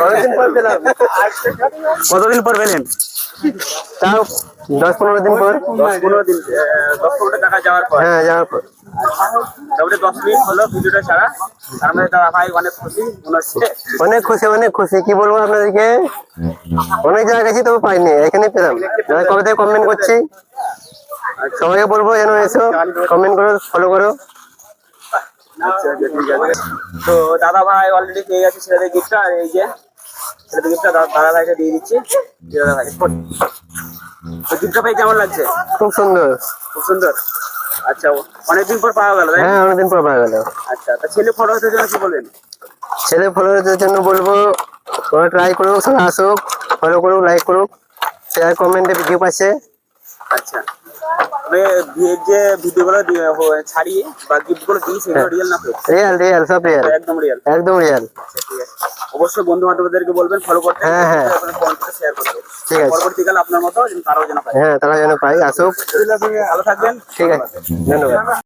অনেকদিন পর পেলাম। কতদিন পর পেলেন? তাও 10-15 দিন পর। 10-15 দিন, 10-15 টাকা যাওয়ার পর। হ্যাঁ, যাওয়ার পর। তারপরে 10 মিনিট হলো ভিডিওটা ছাড়া, তার মধ্যে দাদা ভাই অনেক খুশি মনে হচ্ছে। অনেক খুশি, অনেক খুশি, কি বলবো আপনাদেরকে। অনেক জায়গায় গেছি তবে পাইনি, এখানে পেলাম। কবে থেকে কমেন্ট করছি, সবাইকে বলবো যেন এসো, কমেন্ট করো, ফলো করো। আচ্ছা আচ্ছা, ঠিক আছে। তো দাদা ভাই অলরেডি পেয়ে গেছে ছেলেদের গিফটটা, আর এই যে ছেলেদের গিফটটা দাদা ভাইকে দিয়ে দিচ্ছি। দাদা ভাই তো গিফটটা পাই কেমন লাগছে? খুব সুন্দর। খুব সুন্দর। আচ্ছা, অনেকদিন পর পাওয়া গেল, তাই না? হ্যাঁ, অনেকদিন পর পাওয়া গেল। আচ্ছা, তা ছেলে ফটো হতে জন্য কি বলবেন? ছেলে ফলোয়ারদের জন্য বলবো ওরা ট্রাই করুক, সবাই আসুক, ফলো করুক, লাইক করুক, শেয়ার কমেন্টে ভিডিও পাচ্ছে। আচ্ছা, তবে যে ভিডিওগুলো ছাড়ি বা গিফটগুলো দিই সেগুলো রিয়েল না ফেক? রিয়েল, রিয়েল, সব রিয়েল, একদম রিয়েল। একদম রিয়েল। আচ্ছা, ঠিক আছে। অবশ্যই বন্ধু বান্ধবদেরকে বলবেন ফলো করতে, হ্যাঁ, হ্যাঁ, শেয়ার করতে। ঠিক আছে। পরবর্তীকালে আপনার মতো তারাও যেন পায়। হ্যাঁ, তারা যেন পাই, আসুক। ভালো থাকবেন। ঠিক আছে, ধন্যবাদ।